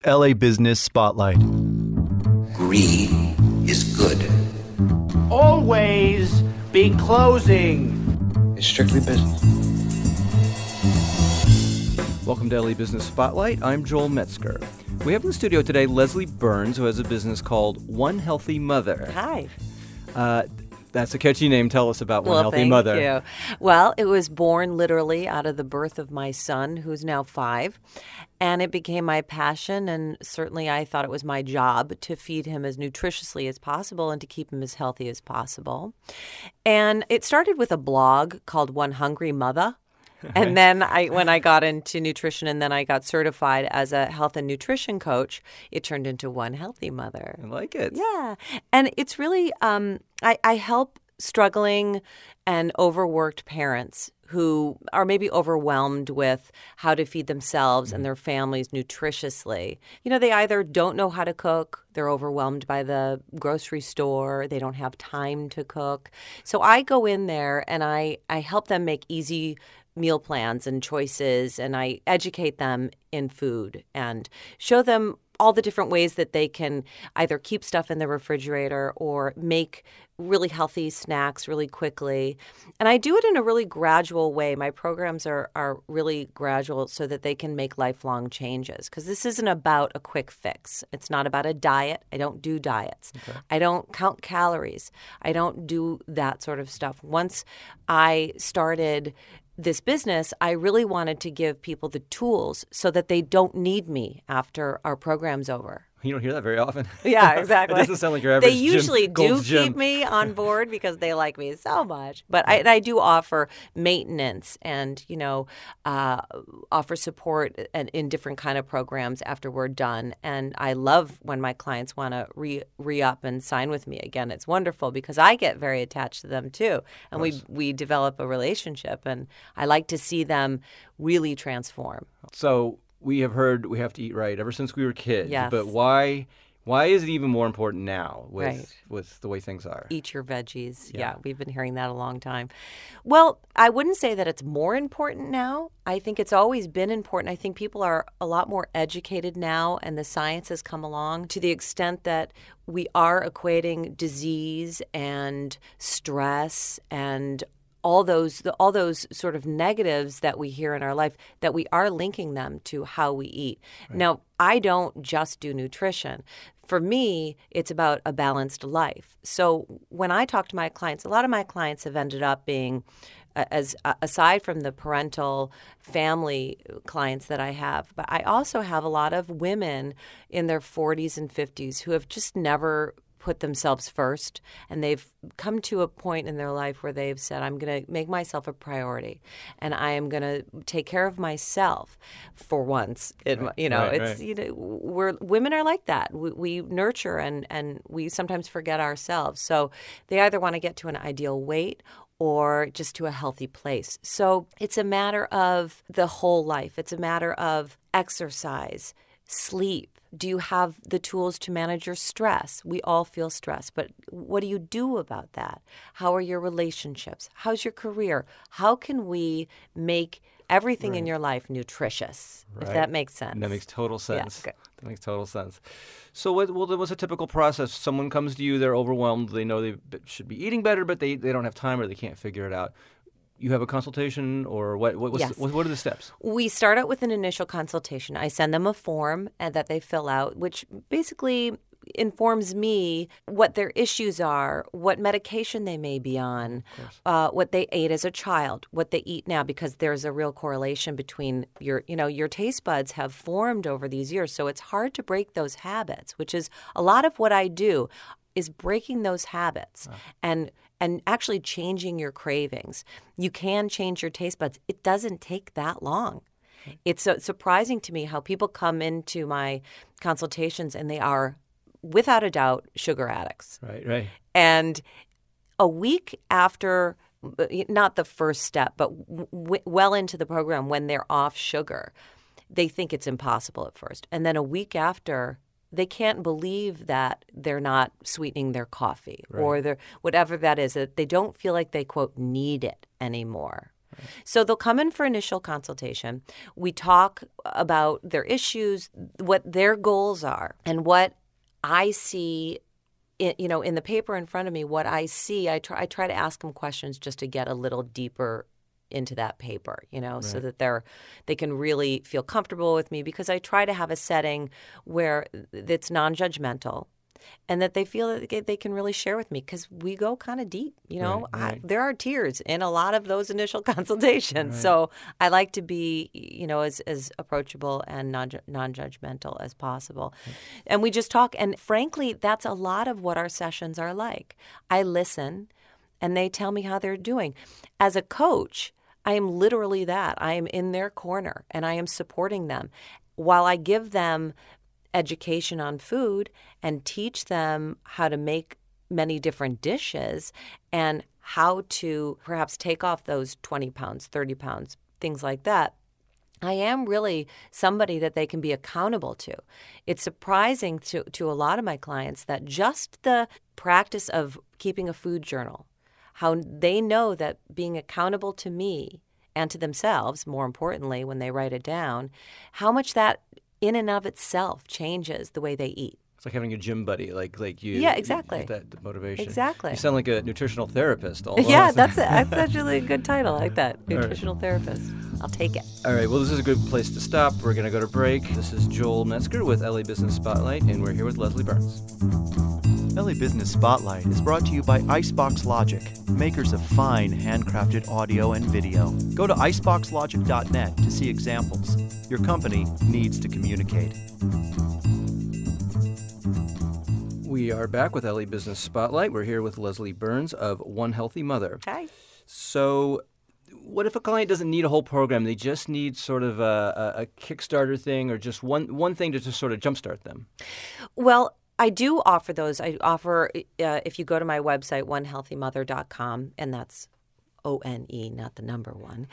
LA Business Spotlight. Greed is good. Always be closing. It's strictly business. Welcome to LA Business Spotlight. I'm Joel Metzger. We have in the studio today Leslie Burns, who has a business called One Healthy Mother. Hi. That's a catchy name. Tell us about One Healthy Thank Mother. You. Well, it was born literally out of the birth of my son, who's now 5. And it became my passion, and certainly I thought it was my job to feed him as nutritiously as possible and to keep him as healthy as possible. And it started with a blog called One Hungry Mother. And then when I got into nutrition and then I got certified as a health and nutrition coach, it turned into One Healthy Mother. I like it. Yeah. And it's really, I help struggling and overworked parents who are maybe overwhelmed with how to feed themselves and their families nutritiously. You know, they either don't know how to cook, they're overwhelmed by the grocery store, they don't have time to cook. So I go in there and I help them make easy meal plans and choices, and I educate them in food and show them all the different ways that they can either keep stuff in the refrigerator or make really healthy snacks really quickly. And I do it in a really gradual way. My programs are really gradual so that they can make lifelong changes, because this isn't about a quick fix. It's not about a diet. I don't do diets. Okay. I don't count calories. I don't do that sort of stuff. Once I started this business, I really wanted to give people the tools so that they don't need me after our program's over. You don't hear that very often. Yeah, exactly. It doesn't sound like your average They usually do Gym. keep me on board because they like me so much. But I do offer maintenance and, offer support in different kind of programs after we're done. And I love when my clients want to re-up and sign with me again. It's wonderful because I get very attached to them too. And we develop a relationship. And I like to see them really transform. So we have heard we have to eat right ever since we were kids. Yes. But why is it even more important now with Right. the way things are? Eat your veggies. Yeah. Yeah, we've been hearing that a long time. Well, I wouldn't say that it's more important now. I think it's always been important. I think people are a lot more educated now, and the science has come along to the extent that we are equating disease and stress and all those sort of negatives that we hear in our life, that we are linking them to how we eat. Right. Now, I don't just do nutrition. For me, it's about a balanced life. So when I talk to my clients, a lot of my clients have ended up being, aside from the parental family clients that I have, but I also have a lot of women in their 40s and 50s who have just never put themselves first, and they've come to a point in their life where they've said, I'm going to make myself a priority, and I am going to take care of myself for once. Women are like that. We nurture and we sometimes forget ourselves. So they either want to get to an ideal weight or just to a healthy place. So it's a matter of the whole life. It's a matter of exercise, sleep. Do you have the tools to manage your stress? We all feel stress, but what do you do about that? How are your relationships? How's your career? How can we make everything in your life nutritious, if that makes sense? That makes total sense. Yeah, okay. That makes total sense. So what's a typical process? Someone comes to you, they're overwhelmed, they know they should be eating better, but they don't have time or they can't figure it out. You have a consultation, or what are the steps? We start out with an initial consultation. I send them a form that they fill out, which basically informs me what their issues are, what medication they may be on, what they ate as a child, what they eat now, because there's a real correlation between your taste buds have formed over these years. So it's hard to break those habits, which is a lot of what I do is breaking those habits and actually changing your cravings. You can change your taste buds. It doesn't take that long. It's surprising to me how people come into my consultations and they are, without a doubt, sugar addicts. Right. And a week after, not the first step, but well into the program, when they're off sugar, they think it's impossible at first. And then a week after, they can't believe that they're not sweetening their coffee or their whatever that is, that they don't feel like they, quote, need it anymore. So they'll come in for initial consultation. We talk about their issues, what their goals are, and what I see in the paper in front of me, what I see. I try to ask them questions just to get a little deeper into that paper, so that they can really feel comfortable with me, because I try to have a setting where it's non-judgmental and that they feel that they can really share with me, because we go kind of deep, Right. There are tears in a lot of those initial consultations. Right. So I like to be, as approachable and non-judgmental as possible. And we just talk. And frankly, that's a lot of what our sessions are like. I listen and they tell me how they're doing. As a coach, I am literally that. I am in their corner and I am supporting them while I give them education on food and teach them how to make many different dishes and how to perhaps take off those 20 pounds, 30 pounds, things like that. I am really somebody that they can be accountable to. It's surprising to a lot of my clients that just the practice of keeping a food journal, how they know that being accountable to me and to themselves, more importantly, when they write it down, how much that in and of itself changes the way they eat. It's like having a gym buddy, like you. Yeah, exactly. You get that motivation. Exactly. You sound like a nutritional therapist. Almost. Yeah, that's actually a good title. I like that. Nutritional therapist. I'll take it. All right. Well, this is a good place to stop. We're going to go to break. This is Joel Metzger with LA Business Spotlight, and we're here with Leslie Burns. LA Business Spotlight is brought to you by Icebox Logic, makers of fine handcrafted audio and video. Go to iceboxlogic.net to see examples. Your company needs to communicate. We are back with LA Business Spotlight. We're here with Leslie Burns of One Healthy Mother. Hi. So what if a client doesn't need a whole program? They just need sort of a Kickstarter thing or just one thing to just sort of jumpstart them? Well, I do offer those. I offer, if you go to my website, onehealthymother.com, and that's ONE, not the number one,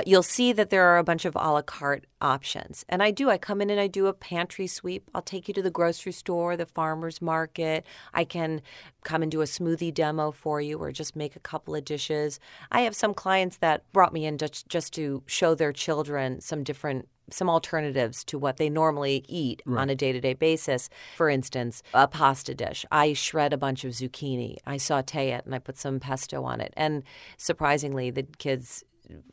you'll see that there are a bunch of a la carte options. And I come in and I do a pantry sweep. I'll take you to the grocery store, the farmer's market. I can come and do a smoothie demo for you or just make a couple of dishes. I have some clients that brought me in just to show their children some alternatives to what they normally eat on a day-to-day basis. For instance, a pasta dish. I shred a bunch of zucchini. I saute it and I put some pesto on it. And surprisingly, the kids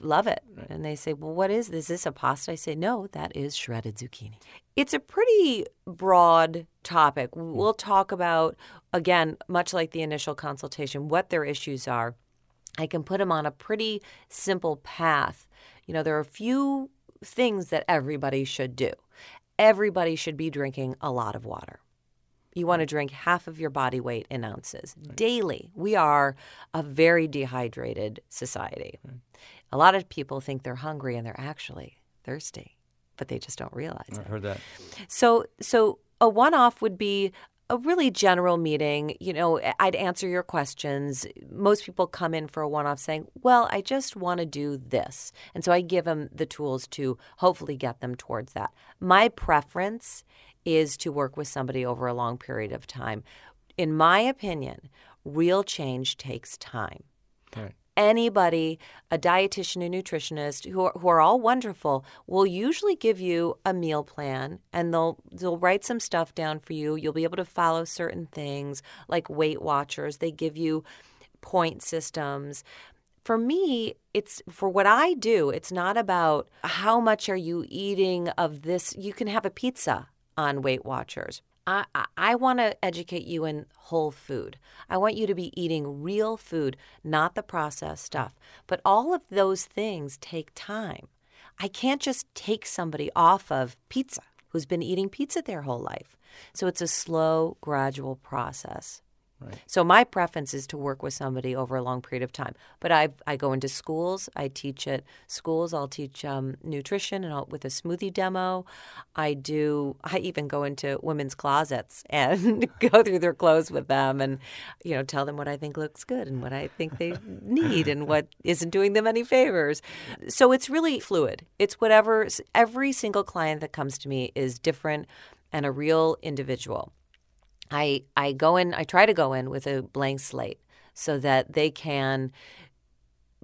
love it. Right. And they say, well, what is this? Is this a pasta? I say, no, that is shredded zucchini. It's a pretty broad topic. We'll talk about, again, much like the initial consultation, what their issues are. I can put them on a pretty simple path. There are a few things that everybody should do. Everybody should be drinking a lot of water. You want to drink half of your body weight in ounces daily. We are a very dehydrated society. A lot of people think they're hungry and they're actually thirsty, but they just don't realize it. I've heard that. So a one-off would be a really general meeting. I'd answer your questions. Most people come in for a one-off saying, well, I just want to do this. And so I give them the tools to hopefully get them towards that. My preference is to work with somebody over a long period of time. In my opinion, real change takes time. Right. Anybody, a dietitian, a nutritionist, who are all wonderful, will usually give you a meal plan and they'll write some stuff down for you. You'll be able to follow certain things like Weight Watchers. They give you point systems. For me, for what I do, it's not about how much are you eating of this. You can have a pizza on Weight Watchers. I want to educate you in whole food. I want you to be eating real food, not the processed stuff. But all of those things take time. I can't just take somebody off of pizza who's been eating pizza their whole life. So it's a slow, gradual process. Right. So my preference is to work with somebody over a long period of time. But I go into schools. I teach at schools. I'll teach nutrition with a smoothie demo. I even go into women's closets and go through their clothes with them and, tell them what I think looks good and what I think they need and what isn't doing them any favors. So it's really fluid. It's whatever. Every single client that comes to me is different and a real individual. I try to go in with a blank slate so that they can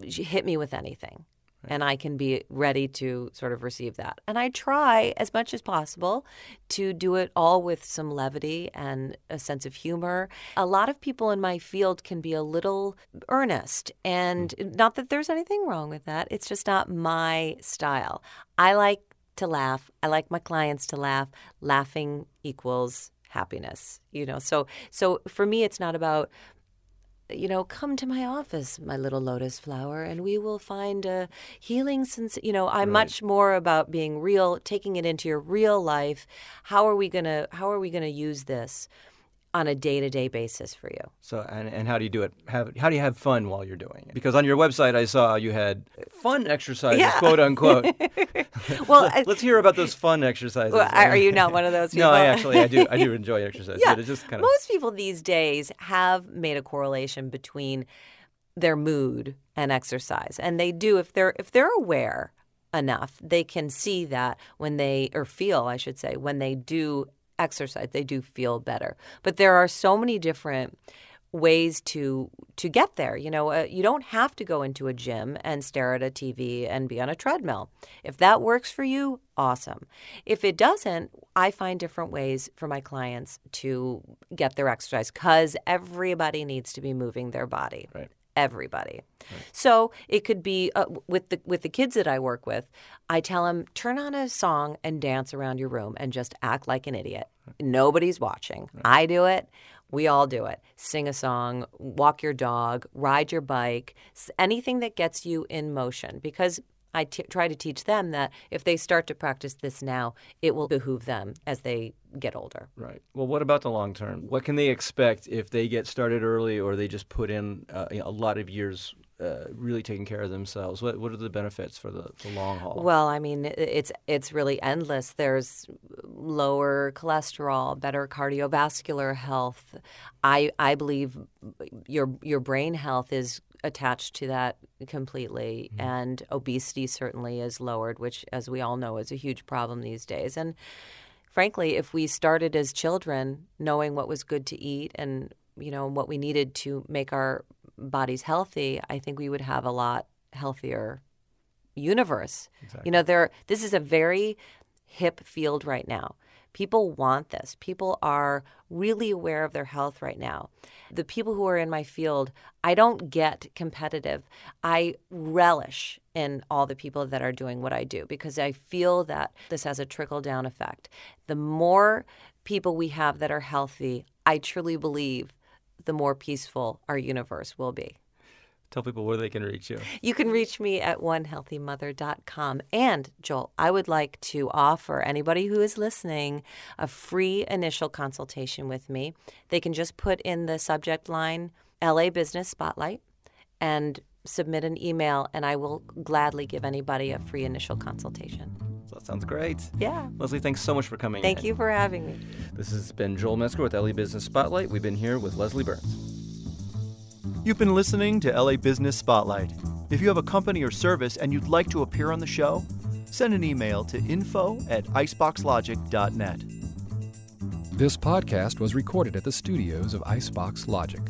hit me with anything. And I can be ready to sort of receive that. And I try as much as possible to do it all with some levity and a sense of humor. A lot of people in my field can be a little earnest. And not that there's anything wrong with that. It's just not my style. I like to laugh. I like my clients to laugh. Laughing equals happiness, So for me, it's not about, come to my office, my little lotus flower, and we will find a healing sense. I'm much more about being real, taking it into your real life. How are we gonna use this on a day-to-day basis for you? So, and how do you do it? How do you have fun while you're doing it? Because on your website, I saw you had fun exercises, quote unquote. Well, let's hear about those fun exercises. Well, are you not one of those people? No, I do enjoy exercise. Yeah. But it's just kind of... Most people these days have made a correlation between their mood and exercise, and they do if they're aware enough, they can see that when they do exercise, they do feel better. But there are so many different ways to get there. You don't have to go into a gym and stare at a TV and be on a treadmill. If that works for you, awesome. If it doesn't, I find different ways for my clients to get their exercise because everybody needs to be moving their body. Right. Everybody. Right. So it could be with the kids that I work with, I tell them, turn on a song and dance around your room and just act like an idiot. Right. Nobody's watching. Right. I do it. We all do it. Sing a song, walk your dog, ride your bike, anything that gets you in motion. Because I try to teach them that if they start to practice this now, it will behoove them as they get older. Right. Well, what about the long term? What can they expect if they get started early or they just put in a lot of years really taking care of themselves? What are the benefits for the long haul? Well, I mean, it's really endless. There's lower cholesterol, better cardiovascular health. I believe your brain health is attached to that completely, and obesity certainly is lowered, which, as we all know, is a huge problem these days. And frankly, if we started as children knowing what was good to eat and what we needed to make our bodies healthy, I think we would have a lot healthier universe. Exactly. This is a very hip field right now. People want this. People are really aware of their health right now. The people who are in my field, I don't get competitive. I relish in all the people that are doing what I do because I feel that this has a trickle-down effect. The more people we have that are healthy, I truly believe the more peaceful our universe will be. Tell people where they can reach you. You can reach me at onehealthymother.com. And, Joel, I would like to offer anybody who is listening a free initial consultation with me. They can just put in the subject line, LA Business Spotlight, and submit an email, and I will gladly give anybody a free initial consultation. That sounds great. Yeah. Leslie, thanks so much for coming in. Thank you for having me. This has been Joel Metzger with LA Business Spotlight. We've been here with Leslie Burns. You've been listening to LA Business Spotlight. If you have a company or service and you'd like to appear on the show, send an email to info@iceboxlogic.net. This podcast was recorded at the studios of Icebox Logic.